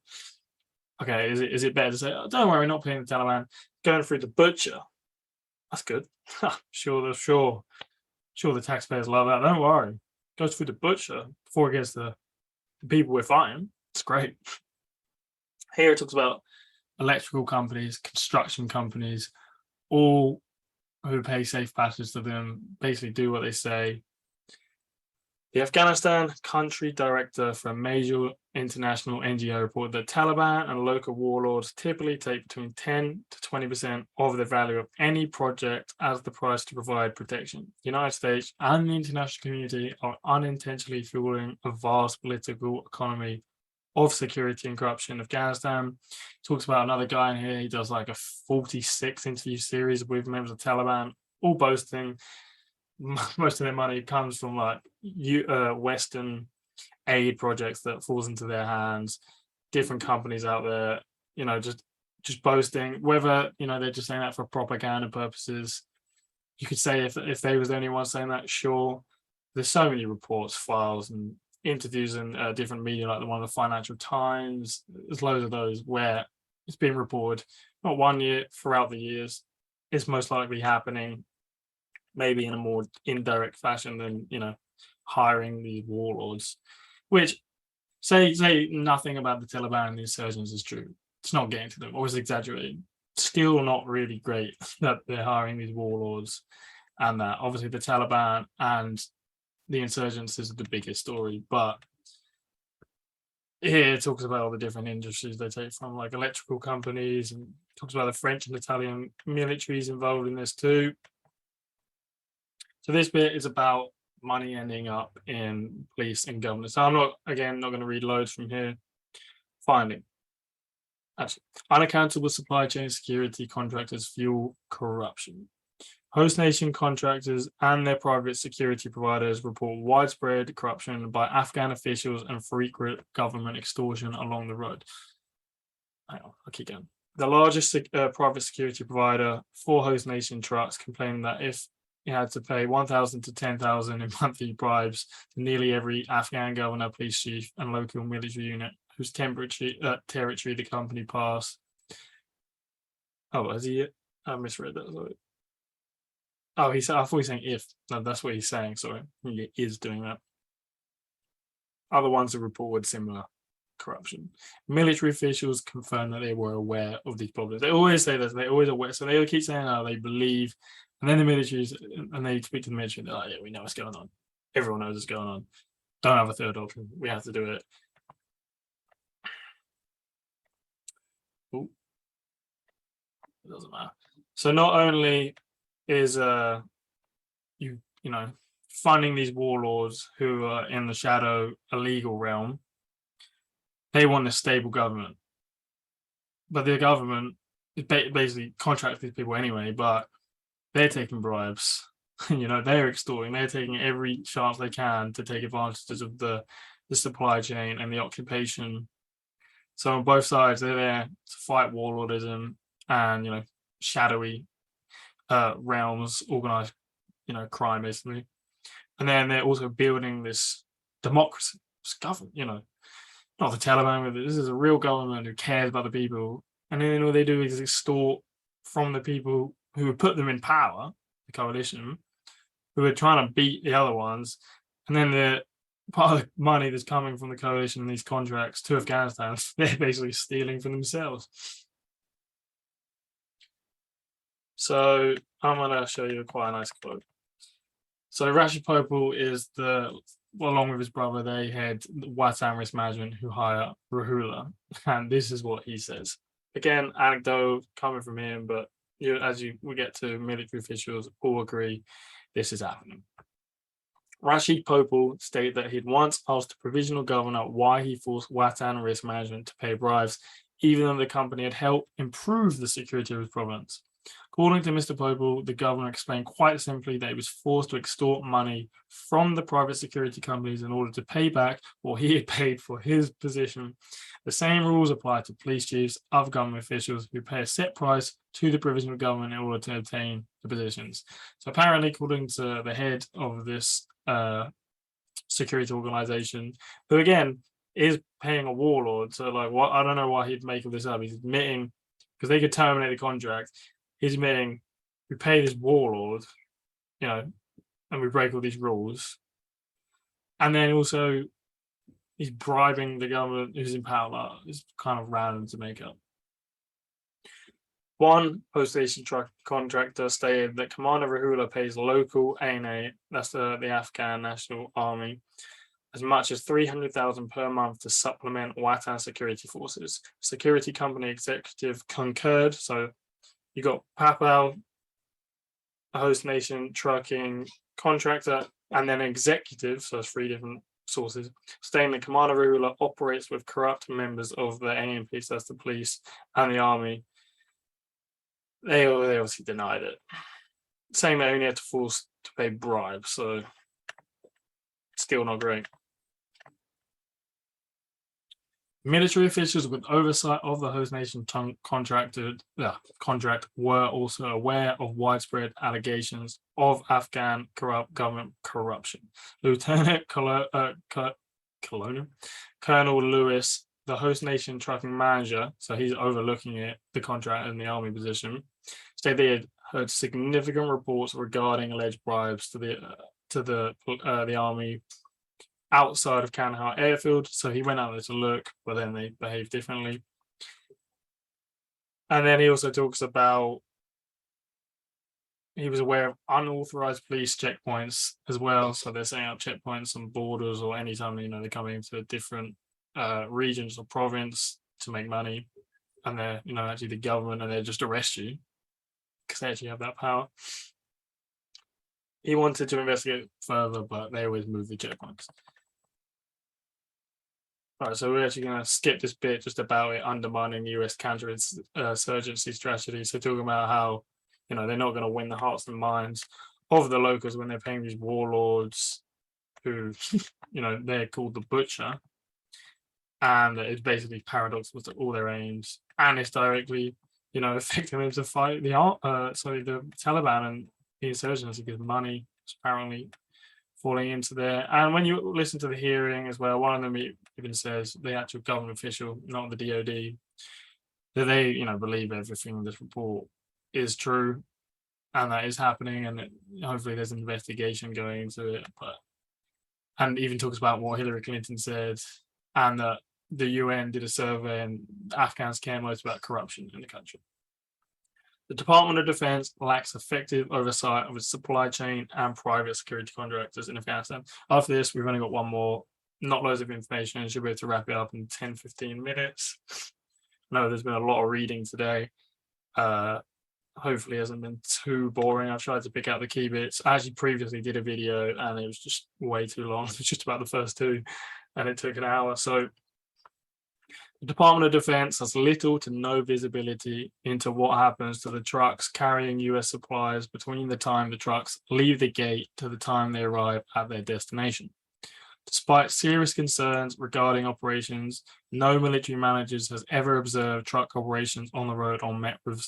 Okay, is it better to say, oh, don't worry, not paying the Taliban, going through the butcher? That's good. Sure the taxpayers love that. Don't worry, goes through the butcher before it gets to the people we're fighting. It's great. Here it talks about electrical companies, construction companies, all who pay safe passage to them, basically do what they say. The Afghanistan country director for a major international NGO reported that Taliban and local warlords typically take between 10 to 20% of the value of any project as the price to provide protection. The United States and the international community are unintentionally fueling a vast political economy of security and corruption in Afghanistan. Talks about another guy in here. He does like a 46 interview series with members of Taliban, all boasting most of their money comes from like Western aid projects that falls into their hands, different companies out there, just boasting. Whether they're just saying that for propaganda purposes, you could say if they was the only one saying that, sure. There's so many reports, files, and interviews in different media, like the one of the Financial Times. There's loads of those where it's been reported, not 1 year, throughout the years. It's most likely happening, maybe in a more indirect fashion than hiring these warlords, which say nothing about the Taliban and the insurgents is true. It's not getting to them, or it's exaggerating. Still not really great that they're hiring these warlords, and that obviously the Taliban and the insurgents is the biggest story. But here it talks about all the different industries they take from, like electrical companies, and talks about the French and Italian militaries involved in this too. So this bit is about money ending up in police and government. So I'm not going to read loads from here. Finding. Actually, unaccountable supply chain security contractors fuel corruption. Host nation contractors and their private security providers report widespread corruption by Afghan officials and frequent government extortion along the road. Hang on, I'll keep going. The largest private security provider for host nation trucks complained that if he had to pay 1,000 to 10,000 in monthly bribes to nearly every Afghan governor, police chief, and local military unit whose territory the company passed. Oh, has he? I misread that. Sorry. Oh, he said. I thought he was saying if. No, that's what he's saying. Sorry, he is doing that. Other ones have reported similar corruption. Military officials confirmed that they were aware of these problems. They always say this. They're always aware. So they keep saying, "Oh, they believe." And then the militaries, and they speak to the military, they're like, yeah, we know what's going on. Everyone knows what's going on. Don't have a third option. We have to do it. Ooh. It doesn't matter. So not only is funding these warlords who are in the shadow illegal realm, they want a stable government. But the government basically contracts these people anyway, but they're taking bribes. They're extorting. They're taking every chance they can to take advantage of the supply chain and the occupation. So on both sides, they're there to fight warlordism and shadowy realms, organized crime basically. And then they're also building this democracy, this government. Not the Taliban. This is a real government who cares about the people. And then all they do is extort from the people who would put them in power, the coalition, who are trying to beat the other ones, and then the part of the money that's coming from the coalition and these contracts to Afghanistan, they're basically stealing for themselves. So I'm going to show you quite a nice quote. So Rashid Popal is along with his brother, they head Watan Risk Management, who hire Rahula, and this is what he says. Again, anecdote coming from him, but as we get to military officials, all agree this is happening. Rashid Popal stated that he'd once asked the provisional governor why he forced Watan Risk Management to pay bribes, even though the company had helped improve the security of his province. According to Mr. Popal, the governor explained quite simply that he was forced to extort money from the private security companies in order to pay back what he had paid for his position. The same rules apply to police chiefs, other government officials who pay a set price to the provisional government in order to obtain the positions. So apparently, according to the head of this security organization, who again is paying a warlord, so what, I don't know why he'd make all this up. He's admitting, because they could terminate the contract, he's admitting we pay this warlord, and we break all these rules, and then also he's bribing the government who's in power. It's kind of random to make up. One post station truck contractor stated that Commander Rahula pays local ANA, that's the Afghan National Army, as much as 300,000 per month to supplement Watan security forces. Security company executive concurred. So you got Papal, a host nation trucking contractor, and then executive, so it's 3 different sources, stating that Commander Rahula operates with corrupt members of the ANP, so that's the police and the army. They obviously denied it, saying they only had to force to pay bribes, so still not great. Military officials with oversight of the host nation contract were also aware of widespread allegations of Afghan government corruption. Lieutenant Colonel Lewis, the host nation trucking manager, so he's overlooking it, the contract in the army position, stated they had heard significant reports regarding alleged bribes to the army outside of Kandahar airfield. So he went out there to look, but then they behaved differently. And then he also talks about he was aware of unauthorized police checkpoints as well. So they're setting up checkpoints on borders or anytime they're coming into different regions or province to make money, and they're actually the government, and they just arrest you because they actually have that power. He wanted to investigate further, but they always move the checkpoints. All right, so we're actually going to skip this bit just about it undermining US counterinsurgency strategy. So talking about how, they're not going to win the hearts and minds of the locals when they're paying these warlords who, they're called the butcher. And it's basically paradoxical to all their aims. And it's directly, affecting them to fight the Taliban and the insurgents because money is apparently falling into there. And when you listen to the hearing as well, one of them even says, the actual government official, not the DOD, that they believe everything in this report is true and that is happening, and hopefully there's an investigation going into it. And even talks about what Hillary Clinton said, and that the UN did a survey and Afghans care most about corruption in the country. The Department of Defense lacks effective oversight of its supply chain and private security contractors in Afghanistan. After this, we've only got one more, not loads of information, and should be able to wrap it up in 10-15 minutes. No, there's been a lot of reading today. Hopefully it hasn't been too boring. I've tried to pick out the key bits. I actually previously did a video and it was just way too long. It was just about the first 2 and it took an hour. So the Department of Defense has little to no visibility into what happens to the trucks carrying US supplies between the time the trucks leave the gate to the time they arrive at their destination. Despite serious concerns regarding operations, no military managers has ever observed truck operations on the road or met with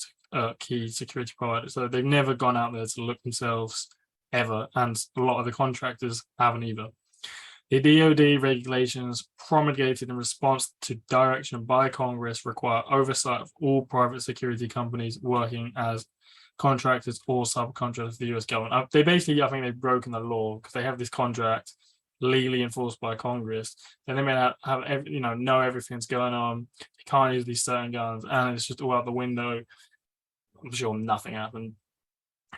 key security providers. So they've never gone out there to look themselves ever, and a lot of the contractors haven't either. The DoD regulations promulgated in response to direction by Congress require oversight of all private security companies working as contractors or subcontractors of the US government. They basically, I think they've broken the law because they have this contract legally enforced by Congress. Then they may not have know everything's going on. They can't use these certain guns, and it's just all out the window. I'm sure nothing happened.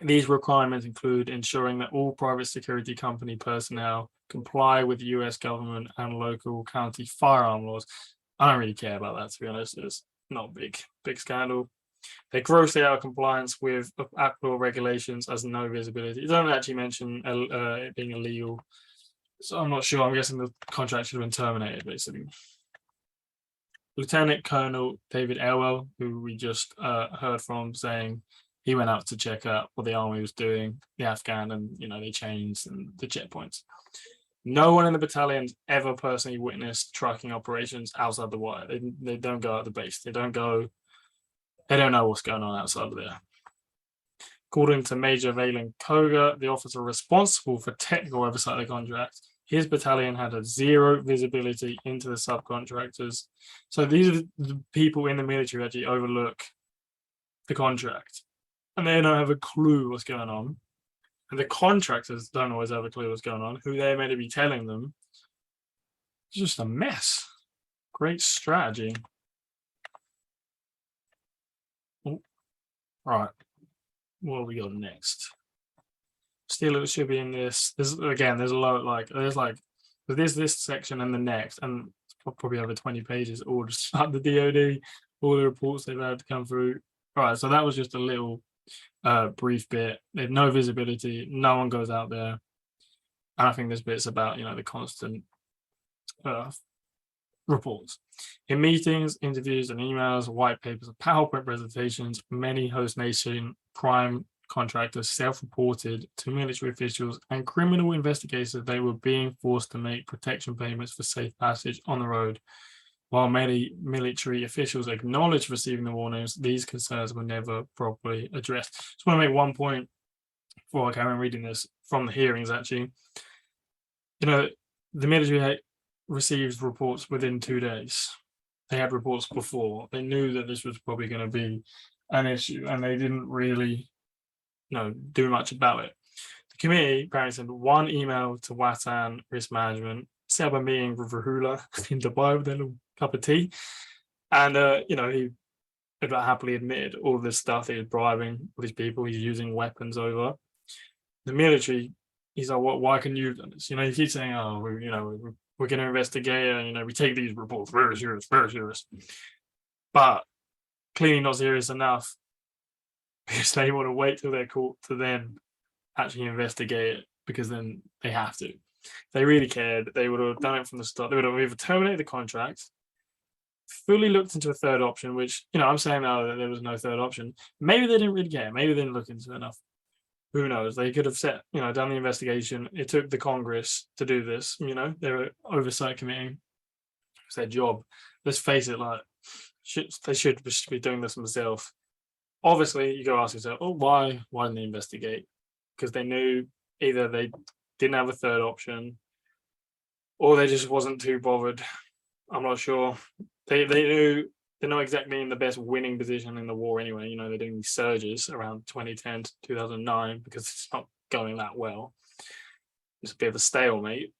These requirements include ensuring that all private security company personnel comply with US government and local county firearm laws. I don't really care about that, to be honest. It's not a big scandal. They're grossly out of compliance with applicable regulations as no visibility. It doesn't actually mention it being illegal. So I'm not sure. I'm guessing the contract should have been terminated, basically. Lieutenant Colonel David Elwell, who we just heard from, saying he went out to check out what the army was doing, the Afghan, and they changed and the checkpoints. No one in the battalion's ever personally witnessed trucking operations outside the wire. They don't go out the base. They don't know what's going on outside of there. According to Major Valen Koga, the officer responsible for technical oversight of the contract, his battalion had a zero visibility into the subcontractors. So these are the people in the military who actually overlook the contract, and they don't have a clue what's going on. And the contractors don't always have a clue what's going on, who they're meant to be telling them. It's just a mess. Great strategy. Right, what have we got next? Still, it should be in this. There's again, there's a lot this section and the next, and it's probably over 20 pages, all just about the DoD, all the reports they've had to come through. All right, so that was just a little brief bit. They have no visibility, no one goes out there. And I think this bit's about the constant uh, reports. In meetings, interviews, and emails, white papers, and PowerPoint presentations, many host nation prime contractors self-reported to military officials and criminal investigators that they were being forced to make protection payments for safe passage on the road. While many military officials acknowledged receiving the warnings, these concerns were never properly addressed. Just want to make one point before I carry on reading this from the hearings, actually. The military received reports within 2 days. They had reports before. They knew that this was probably going to be an issue, and they didn't really do much about it. The committee apparently sent one email to Watan Risk Management, set up a meeting with Rahula in Dubai with a little cup of tea, and he happily admitted all this stuff. He was bribing all these people. He's using weapons over the military. He's like, why can you do this? He keeps saying, oh, we're going to investigate, and we take these reports very serious, but clearly not serious enough, because they want to wait till they're caught to then actually investigate it, because then they have to. If they really cared, they would have done it from the start. They would have either terminated the contract, fully looked into a third option, which I'm saying now that there was no third option. Maybe they didn't really care. Maybe they didn't look into it enough. Who knows? They could have done the investigation. It took the Congress to do this. They're oversight committee. It's their job. Let's face it, they should be doing this themselves. Obviously, you go ask yourself, oh, why didn't they investigate? Because they knew either they didn't have a third option, or they just wasn't too bothered. I'm not sure. They knew they're not exactly in the best winning position in the war anyway. They're doing these surges around 2010 to 2009 because it's not going that well. It's a bit of a stalemate.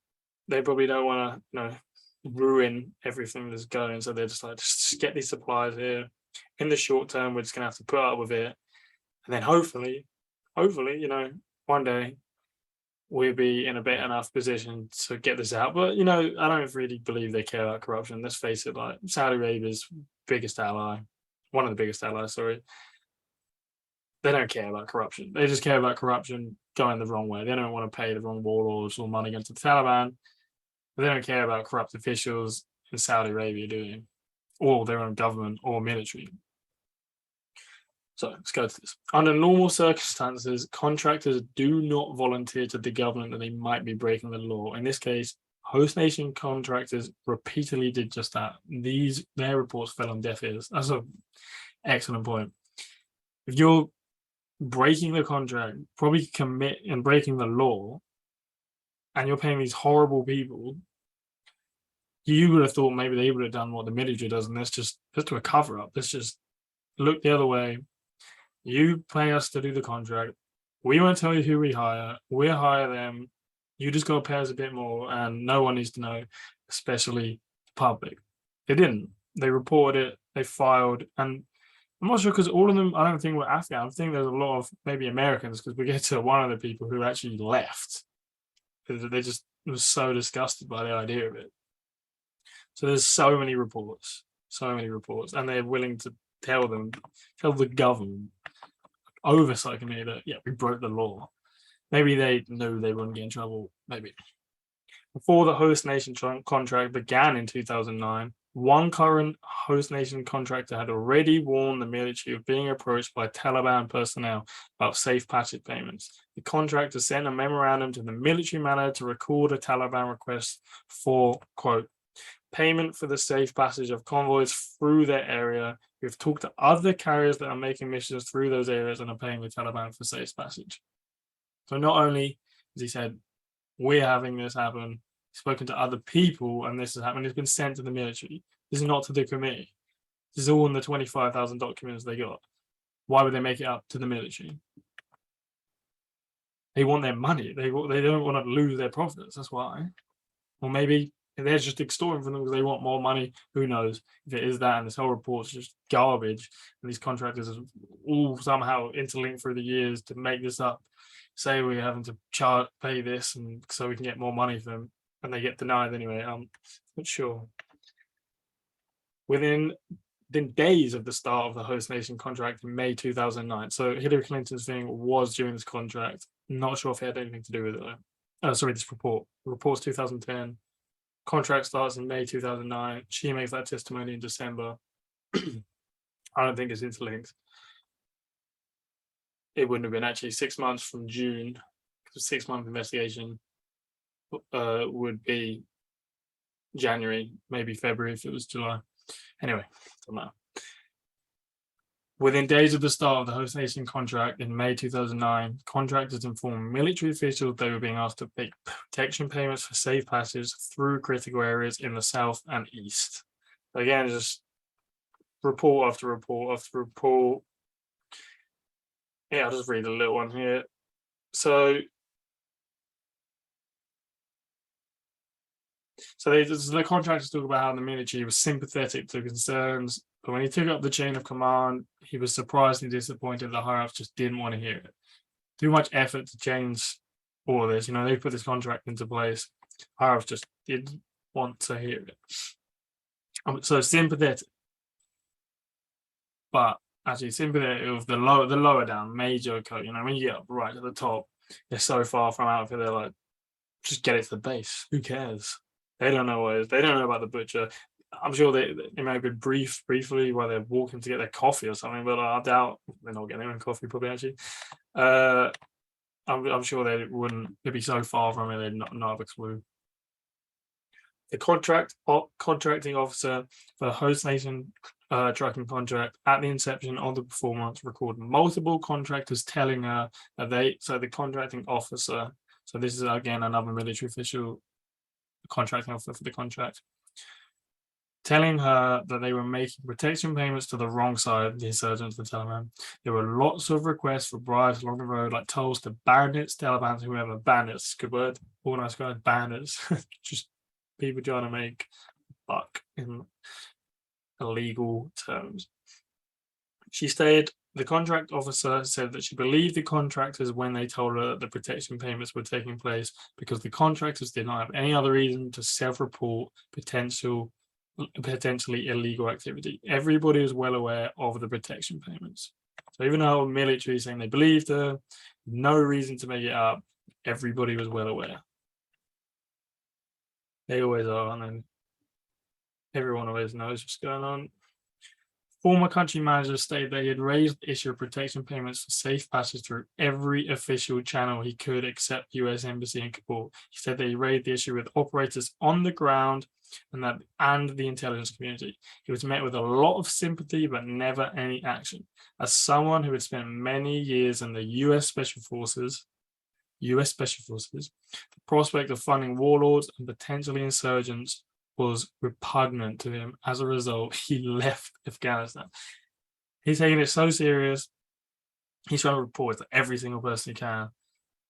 They probably don't want to, ruin everything that's going. So they're just like, just get these supplies here. In the short term, we're just gonna have to put up with it, and then hopefully, one day we'll be in a better enough position to get this out. But I don't really believe they care about corruption. Let's face it, like Saudi Arabia's biggest ally, one of the biggest allies, sorry. They don't care about corruption. They just care about corruption going the wrong way. They don't want to pay the wrong warlords or money against the Taliban. But they don't care about corrupt officials in Saudi Arabia, do they? Or their own government or military. So let's go to this. Under normal circumstances, contractors do not volunteer to the government that they might be breaking the law. In this case, host nation contractors repeatedly did just that. Their reports fell on deaf ears. That's an excellent point. If you're breaking the contract, probably commit and breaking the law, and you're paying these horrible people, you would have thought maybe they would have done what the military does, and let's do a cover up. Let's just look the other way. You pay us to do the contract. We won't tell you who we hire. We'll hire them. You just got to pay us a bit more, and no one needs to know, especially the public. They didn't. They reported it. They filed, and I'm not sure because all of them, I don't think were Afghan. I think there's a lot of maybe Americans, because we get to one of the people who actually left. They just were so disgusted by the idea of it. So there's so many reports, and they're willing to tell the government, oversight committee, that we broke the law. Maybe they knew they wouldn't get in trouble. Maybe. Before the host nation contract began in 2009, one current host nation contractor had already warned the military of being approached by Taliban personnel about safe passage payments. The contractor sent a memorandum to the military manager to record a Taliban request for, quote, payment for the safe passage of convoys through their area. We've talked to other carriers that are making missions through those areas and are paying the Taliban for safe passage. So not only, as he said, we're having this happen, he's spoken to other people and this has happened, it's been sent to the military. This is not to the committee. This is all in the 25,000 documents they got. Why would they make it up to the military? They want their money. They don't want to lose their profits. That's why. Or maybe And they're just extorting from them because they want more money. Who knows if it is that? And this whole report's just garbage. And these contractors are all somehow interlinked through the years to make this up. Say we're having to pay this, and so we can get more money for them, and they get denied anyway. I'm not sure. Within days of the start of the host nation contract in May 2009. So Hillary Clinton's thing was during this contract. Not sure if it had anything to do with it though. Sorry, this report. The report's 2010. Contract starts in May 2009. She makes that testimony in December. I don't think it's interlinked. It wouldn't have been actually 6 months from June, because a 6-month investigation would be January, maybe February if it was July. Anyway, doesn't matter. Within days of the start of the host nation contract in May 2009, contractors informed military officials they were being asked to make protection payments for safe passage through critical areas in the south and east. Again, just report after report after report. Yeah, I'll just read a little one here. So the contractors talk about how the military was sympathetic to concerns, but when he took up the chain of command, he was surprised and disappointed that higher ups just didn't want to hear it. Too much effort to change all of this. They put this contract into place. Higher ups just didn't want to hear it. So sympathetic, but actually sympathetic of the lower down, major code. When you get up right at the top, they're so far from outfit. They're like, just get it to the base. Who cares? They don't know what it is. They don't know about the butcher. I'm sure they may have been briefly while they're walking to get their coffee or something, but I doubt they're not getting their coffee probably actually. I'm sure they'd be so far from it they'd not have a clue. The contracting officer for the host nation trucking contract at the inception of the performance recorded multiple contractors telling her that the contracting officer, so this is again another military official, contracting officer for the contract, telling her that they were making protection payments to the wrong side, the insurgents, the Taliban. There were lots of requests for bribes along the road, like tolls to bandits, Taliban, whoever. Bandits, good word. Organized guys, bandits. Just people trying to make buck in illegal terms. She stated the contract officer said that she believed the contractors when they told her that the protection payments were taking place because the contractors did not have any other reason to self-report potentially illegal activity. Everybody was well aware of the protection payments. So even though the military is saying they believed her, no reason to make it up, everybody was well aware. They always are, and then everyone always knows what's going on. Former country managers stated they had raised the issue of protection payments for safe passage through every official channel he could except US Embassy in Kabul. He said they raised the issue with operators on the ground and the intelligence community. He was met with a lot of sympathy but never any action. As someone who had spent many years in the US Special Forces, the prospect of funding warlords and potentially insurgents was repugnant to him. As a result, he left Afghanistan. He's taking it so serious. He's trying to report to every single person he can.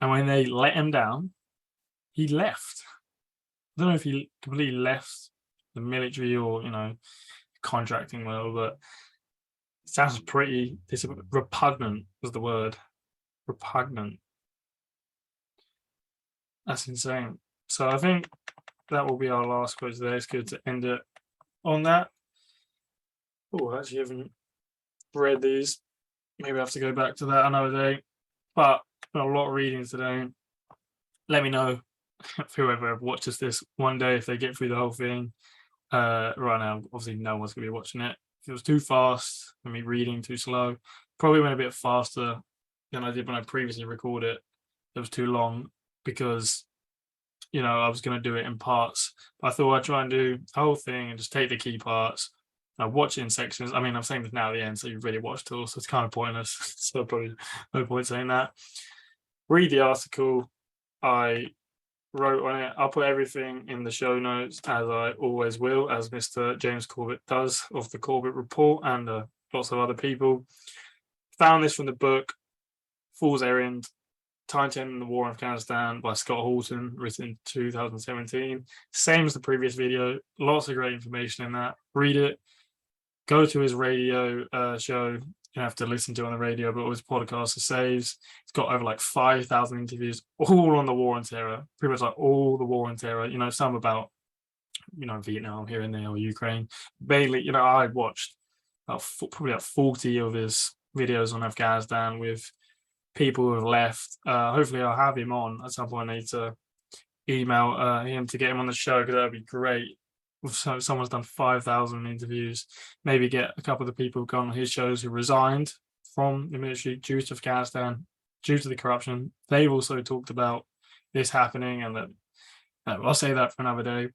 And when they let him down, he left. I don't know if he completely left the military or, contracting world, but it sounds pretty repugnant was the word. Repugnant. That's insane. So I think that will be our last quote today. It's good to end it on that. Oh, I actually haven't read these. Maybe I have to go back to that another day. But been a lot of reading today. Let me know if whoever watches this one day, if they get through the whole thing. Right now, obviously no one's going to be watching it. If it was too fast and me reading too slow, probably went a bit faster than I did when I previously recorded it. It was too long because I was going to do it in parts. But I thought I'd try and do the whole thing and just take the key parts. I watch it in sections. I mean, I'm saying this now at the end, so you've really watched it all, so it's kind of pointless. So probably no point saying that. Read the article I wrote on it. I'll put everything in the show notes, as I always will, as Mr. James Corbett does of the Corbett Report and lots of other people. Found this from the book, Fool's Errand. Time 10 in the War in Afghanistan by Scott Horton, written in 2017. Same as the previous video. Lots of great information in that. Read it. Go to his radio show. You don't have to listen to it on the radio, but all his podcasts are saves. It's got over like 5,000 interviews, all on the war and terror. Pretty much like all the war and terror. You know, some about, you know, Vietnam here and there, or Ukraine. Mainly, you know, I watched probably about 40 of his videos on Afghanistan with people who have left. Hopefully I'll have him on at some point. I need to email him to get him on the show, because that would be great. So someone's done 5,000 interviews. Maybe get a couple of the people who've gone on his shows who resigned from the military due to Afghanistan, due to the corruption. They've also talked about this happening, and that I'll say that for another day.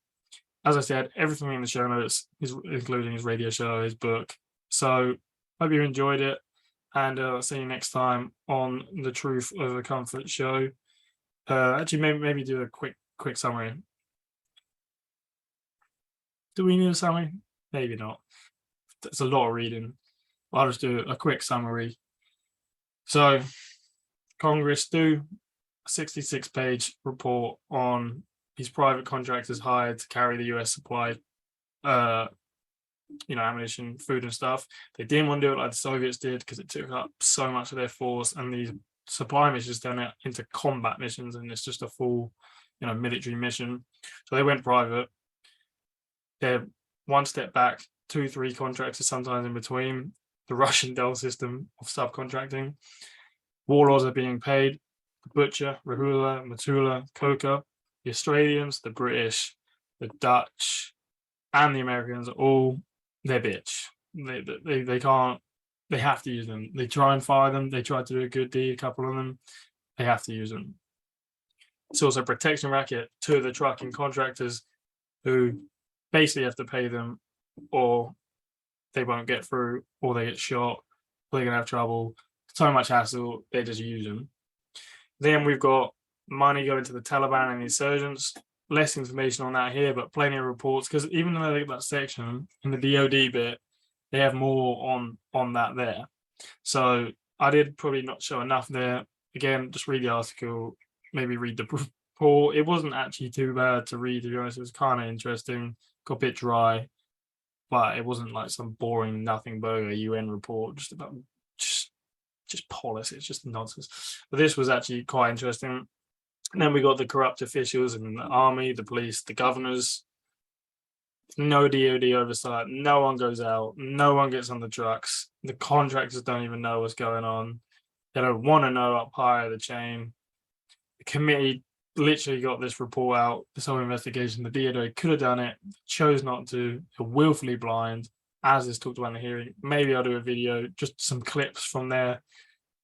As I said, everything in the show notes is including his radio show, his book. So hope you enjoyed it, and I'll see you next time on the Truth Over Comfort show. Actually, maybe do a quick summary. Do we need a summary? Maybe not. It's a lot of reading. I'll just do a quick summary. So, Congress do a 66-page report on these private contractors hired to carry the US supply, ammunition, food and stuff. They didn't want to do it like the Soviets did, because it took up so much of their force, and these supply missions turn it into combat missions, and it's just a full, military mission. So they went private. They're one step back, 2-3 contractors sometimes in between. The Russian Dell system of subcontracting. Warlords are being paid. The Butcher, Rahula, Matula, Coca, the Australians, the British, the Dutch, and the Americans are all their bitch. They can't. They have to use them. They try and fire them. They try to do a good deed, a couple of them. They have to use them. It's also a protection racket to the trucking contractors, who basically have to pay them, or they won't get through, or they get shot, or they're going to have trouble. So much hassle, they just use them. Then we've got money going to the Taliban and the Insurgents. Less information on that here, but plenty of reports, because even though they get that section in the DoD bit, they have more on that there. So I did probably not show enough there. Again, just read the article, maybe read the report. It wasn't actually too bad to read, to be honest. It was kind of interesting, got a bit dry, but it wasn't like some boring nothing burger UN report just about just policy. It's just nonsense. But this was actually quite interesting. And then we got the corrupt officials in the army, the police, the governors. No DoD oversight. No one goes out. No one gets on the trucks. The contractors don't even know what's going on. They don't want to know up higher the chain. The committee literally got this report out, this whole investigation. The DoD could have done it, chose not to. They're willfully blind, as is talked about in the hearing. Maybe I'll do a video, just some clips from there.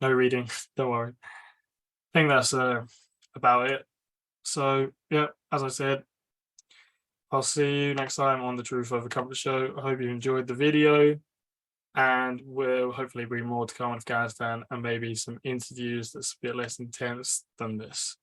No reading, don't worry. I think that's about it. So, yeah, as I said, I'll see you next time on the Truth Over Comfort show. I hope you enjoyed the video, and we'll hopefully bring more to come on Afghanistan, and maybe some interviews that's a bit less intense than this.